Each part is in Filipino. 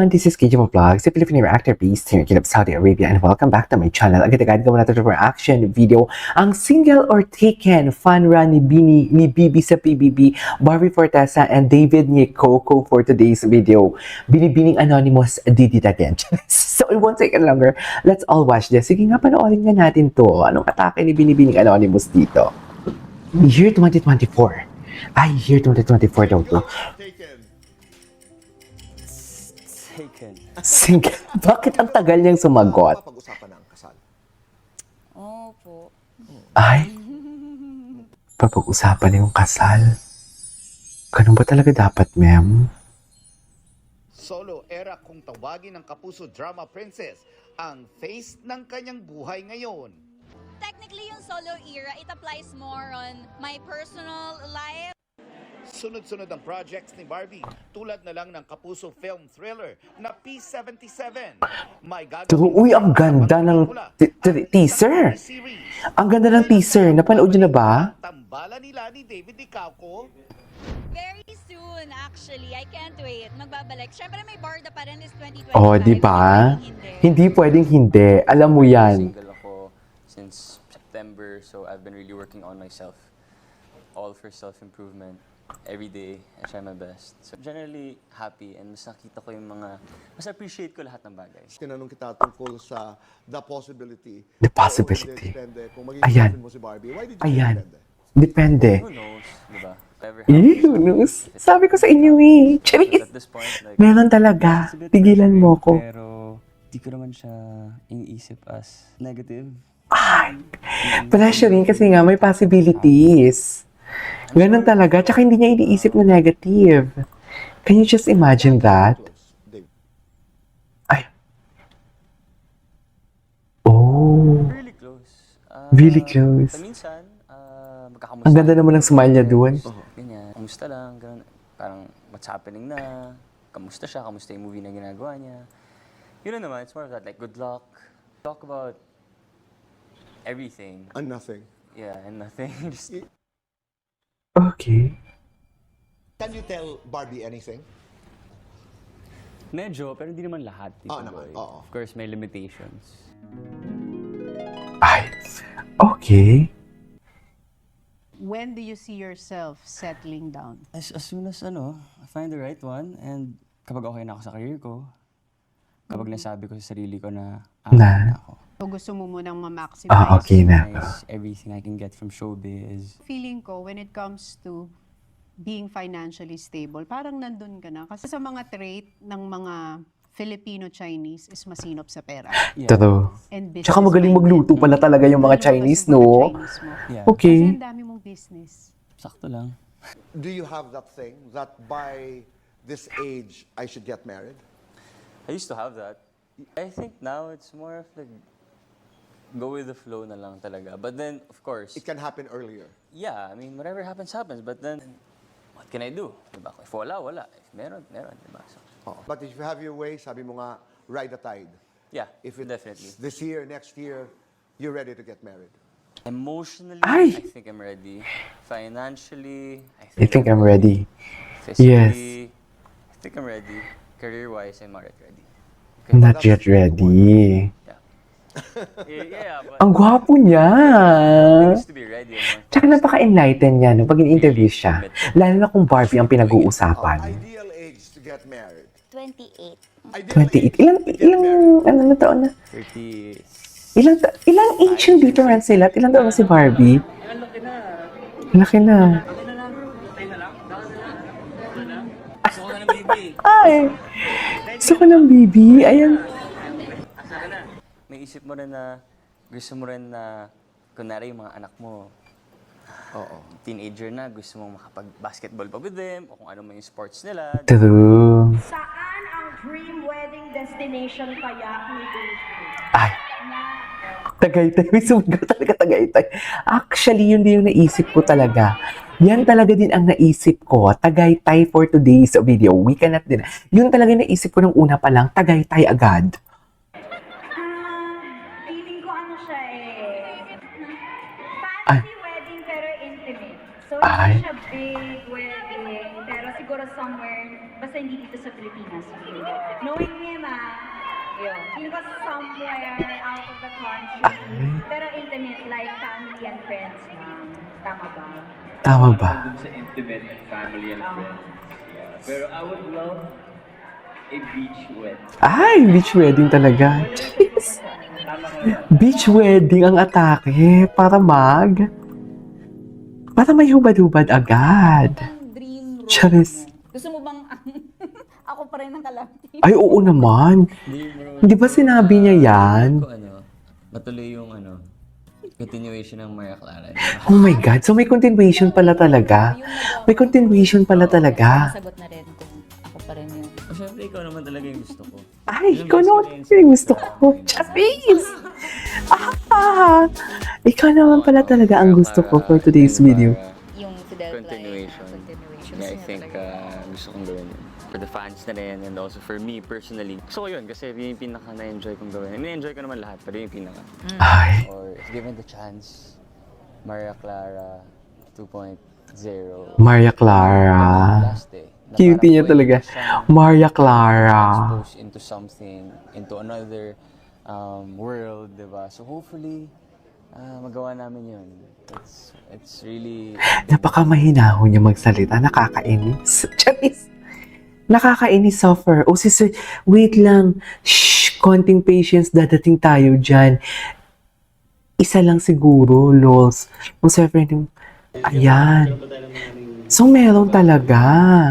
everyone, this is KJ Vlogs, a Filipino actor based here in Saudi Arabia, and welcome back to my channel. Agad-agad gawa natin ng reaction video ang Single or Taken fan run ni Bibi sa PBB, Barbie Fortesa and David Coco for today's video. Binibining Anonymous did it again. So it won't take longer. Let's all watch this. Sige nga, panoorin nga natin to. Anong atake ni Binibining Anonymous dito? Year 2024. Ay, year 2024 daw to. Single. Bakit ang tagal niyang sumagot? Pag-usapan ng kasal. Opo. Ay, papag-usapan yung kasal. Ganun ba talaga dapat, ma'am? Solo era kung tawagin ng Kapuso Drama Princess ang face ng kanyang buhay ngayon. Technically, yung solo era, it applies more on my personal life. Sunod-sunod ang projects ni Barbie, tulad na lang ng Kapuso film thriller na P77. May gagawin Uy, ang ganda ng teaser. Ang ganda ng teaser. Napanood niyo na ba? Tambala nila ni David Icauco. Very soon, actually. I can't wait. Magbabalik. Siyempre, may Barda pa rin this 2025. Oh, di ba? Hindi pwedeng hindi. Alam mo yan. Single ako since September, so I've been really working on myself. All for self-improvement. Every day, I try my best. So generally, happy and mas nakita ko yung mga, mas appreciate ko lahat ng bagay. Tinanong kita tungkol sa the possibility. The possibility. Kung Ayan. magiging mo si Barbie, why did you Ayan. depende? Depende. Who knows, di ba? Whatever Who knows? Sabi ko sa inyo eh. Charis. At this point, like, Meron talaga. it's a bit Tigilan mo ko. Pero, di ko naman siya iniisip as negative. Ay, pressuring kasi nga may possibilities. Ganun talaga. Tsaka hindi niya iniisip na negative. Can you just imagine that? Ay. Oh. Really close. Really close. Minsan, magkakamusta. Ang ganda naman ng smile niya doon. Ganyan. Kamusta lang, ganun. Parang, what's happening na? Kamusta siya? Kamusta yung movie na ginagawa niya? Yun na naman, it's more of that, like, good luck. Talk about everything. And nothing. Yeah, and nothing. Just, Okay. Can you tell Barbie anything? medyo, pero hindi naman lahat. Tito naman, Boy. oo. Of course, may limitations. Ay. Okay. When do you see yourself settling down? As soon as, I find the right one, and kapag okay na ako sa career ko, kapag nasabi ko sa sarili ko na, Na? na ako. O gusto mo munang ma-maximize? Okay na. Nice, everything I can get from showbiz. Feeling ko, when it comes to being financially stable, parang nandun ka na. Kasi sa mga trait ng mga Filipino-Chinese is masinop sa pera. Yeah. Totoo. And business Tsaka magaling magluto pala talaga yung mga Chinese, no? Yeah. Kasi Okay. ang dami mong business. Sakto lang. Do you have that thing that by this age, I should get married? I used to have that. I think now it's more of like, go with the flow na lang talaga. But then, of course, It can happen earlier. yeah, I mean, whatever happens, happens. But then, what can I do? Diba? If wala, wala. If meron, meron. Diba? So, But if you have your way, sabi mo nga, ride the tide. yeah, If it, definitely. this year, next year, you're ready to get married. Emotionally, Ay! I think I'm ready. Financially, I think I'm ready. Physically, I think I'm ready. Career-wise, I'm not yet ready. Not yet ready. Yeah, but Ang gwapo niya. I used to be ready. Tsaka napaka-enlighten niya no, pag in-interview siya. Lalo na kung Barbie ang pinag-uusapan. Ideal age to get married. 28. Ideal 28. age Ilang, to get married. ano na taon na? 30. Ilang age yung difference nila? At ilang taon na si Barbie? Laki na. Gusto ko na ng baby. Ay! Gusto ko ng baby. Ayan. May isip mo rin na, gusto mo rin na, kunwari yung mga anak mo, teenager na, gusto mong makapag-basketball pa with them, o kung ano man yung sports nila. True. Saan ang dream wedding destination kaya ni David? Ay. Tagaytay. May sumagot talaga Tagaytay. Actually, yun din yung naisip ko talaga. Yan talaga din ang naisip ko. Tagaytay for today's video. We cannot din. Yun talaga yung naisip ko nung una pa lang. Tagaytay agad. Feeling ko ano siya Ay. fancy wedding pero intimate. So Ay. hindi siya big wedding pero siguro siguro somewhere, basta hindi dito sa Pilipinas. Knowing him, yun. Feeling ko somewhere out of the country, pero intimate, like family and friends na. Tama ba? Tama ba? Dun sa intimate family and friends. Yeah. Pero I would love a beach wedding. Ay, beach wedding talaga. Jeez. Tama ka ba? Beach wedding ang atake para may hubad-hubad agad. Dream role Charis. mo. Gusto mo bang ako pa rin ang kalapit? Ay, oo naman. Di ba sinabi niya yan? Ko matuloy yung continuation ng Maria Clara. Oh my God. So may continuation pala talaga. May continuation pala talaga. Sagot na rin kung ako pa rin yun. Siyempre, ikaw naman talaga yung gusto ko. Ay, ikaw naman yung gusto ko. Charis! Ikaw naman pala talaga ang gusto ko for today's video. Yung Fidel Continuation. Yeah, I think gusto kong gawin yun. For the fans na rin and also for me personally. Gusto ko yun kasi yun yung pinaka na-enjoy kong gawin. Na-enjoy ko naman lahat pero yun yung pinaka. Ay, Or if given the chance, Maria Clara 2.0. Maria Clara. Last day. Na Cute parang niya pwede talaga. ka siyang Maria Clara. exposed into something, into another world, diba? So hopefully, magawa namin yun. It's really... Napakamahinahon niya magsalita. Nakakainis. Charis! Nakakainis, suffer. Oh, sis, wait lang. Shh! Konting patience. Dadating tayo dyan. Isa lang siguro, lols. Kung siyempre, ayan. So, meron talaga.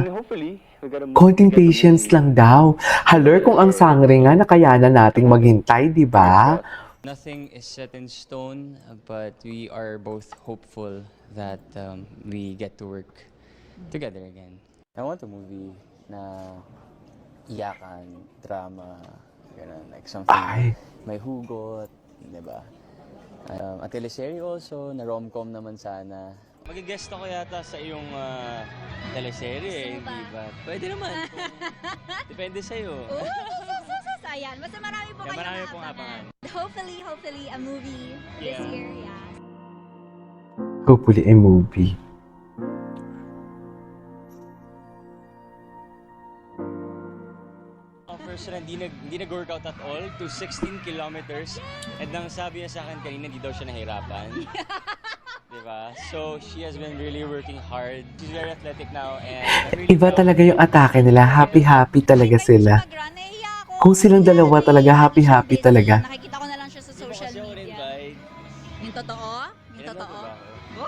Hopefully, we gotta move Konting patience lang daw. Haler kung ang sangre nga, nakayanan nating maghintay, di ba? Nothing is set in stone, but we are both hopeful that we get to work together again. I want a movie na iyakan, drama, ganun, like something Ay. may hugot, di ba? A teleserye also, na rom-com naman sana. Mag-guest ako yata sa iyong teleserye, di ba? Pwede naman. Depende sa'yo. Ayan, basta marami po Kaya kayong marami pong aabangan. abangan. Hopefully, a movie this Yeah. year, yeah. Hopefully, a movie. First na hindi nag-workout at all to 16 kilometers. And nang sabi niya sa akin kanina, hindi daw siya nahirapan. Diba? So, she has been really working hard. She's very athletic now and I'm really Iba proud. talaga yung atake nila. Happy-happy talaga sila. Kung silang dalawa talaga, happy-happy talaga. Nakikita ko na lang siya sa social Kasi ako media. in-invite. Yung totoo? Yung Inano totoo? ba ako?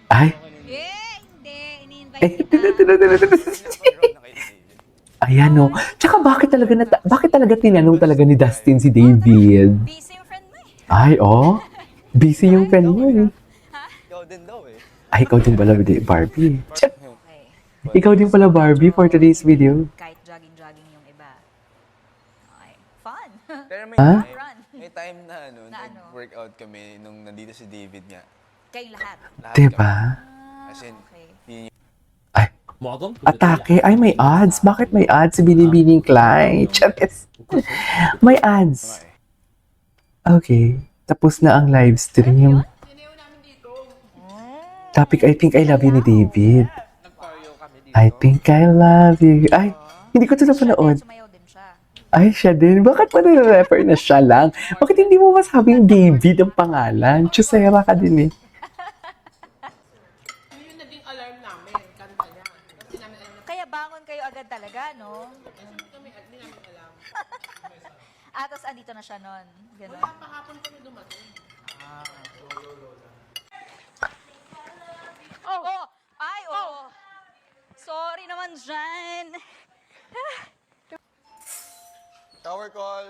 Ay, Ako in-invite. Hindi. Ini-invite eh, kita. ayan no. Tsaka bakit talaga tinanong talaga ni Dustin si David? Busy yung friend mo eh. Ay, oh. Busy yung friend mo eh. Ikaw din daw eh. Ay, ikaw din pala, Barbie. Okay. Ikaw din pala, Barbie, for today's video. Kahit jogging-jogging yung iba. Okay. Fun. Pero may Ha? time, Run. may time na Na nag-workout kami nung nandito si David nga. Kayong lahat. Lahat Diba? kami. As in, Okay. Ay, atake. Ay, may ads. Bakit may ads si Binibining Klein? Charis. May ads. Okay. Tapos na ang live stream. Topic, I think I love you ni David. I think I love you. Ay, hindi ko ito napanood. Sumayaw din siya. Ay, siya din. Bakit pa nare-refer na siya lang? Bakit hindi mo masabing David ang pangalan? Chusera ka din eh. Kaya bangon kayo agad talaga, no? Tapos andito na siya nun. Ganun. Wala pa hapon kami dumating. Oh! Ay, oh! Sorry naman dyan. shower call.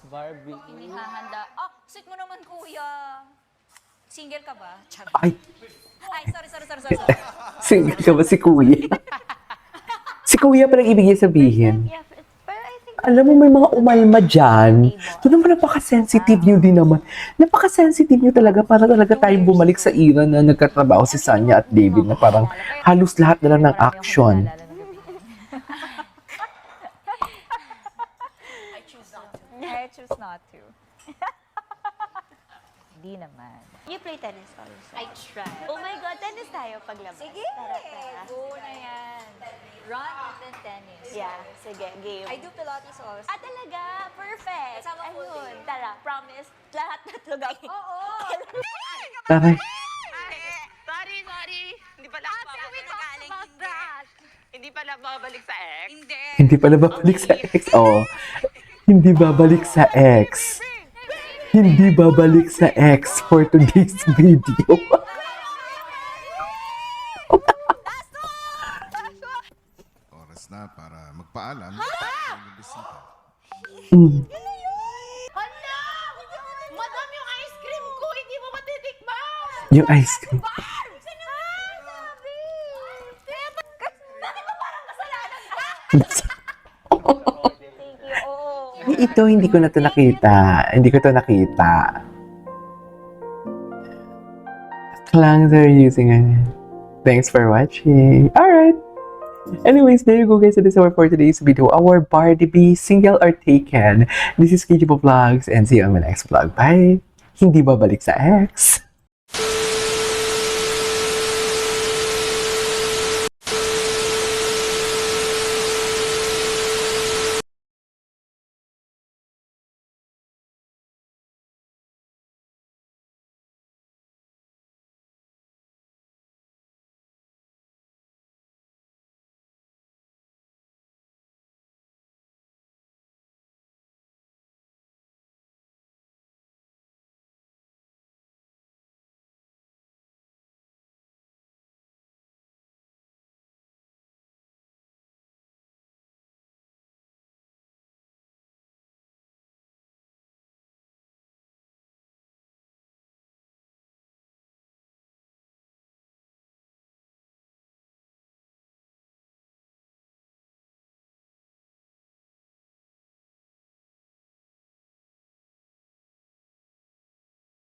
Barbie. Inihahanda. Oh, sweet mo naman, kuya. Single ka ba? Charot. Ay, Ay, sorry. single ka ba si Kuya? Si Kuya palang ibigay sabihin. Yeah, pero I think Alam mo, may mga umalma dyan. Ito naman, napaka-sensitive nyo din naman. Napaka-sensitive nyo talaga para talaga tayong bumalik sa era na nagkatrabaho si Sanya at David na parang halos lahat na lang ng action. I choose not to. Di naman. You play tennis also? I try. Oh my God, tennis tayo paglabas. Sige, Tara. go na yan. Run and then tennis. Yeah, sige, game. I do Pilates also. Ah, talaga? Perfect. Kasama full Ayun, day. tara, promise. Lahat na tulog ako. Oo! Taray. Sorry. Hindi pala ako babalik. Hindi pala babalik sa ex. Hindi pala babalik sa ex. Oh. Hindi babalik sa ex. Hindi babalik sa ex for today's video. Oras na para magpaalam. Bisita. Hala! Madam, yung ice cream ko, hindi mo matitikman! Yung ice cream. Ito, hindi ko na to nakita. Hindi ko to nakita. Clangs are using it. Thanks for watching. Alright. Anyways, there you go guys. That is our for today's video. Our Bardi B, single or taken. This is KG Vlogs and see you on my next vlog. Bye. Hindi babalik sa ex.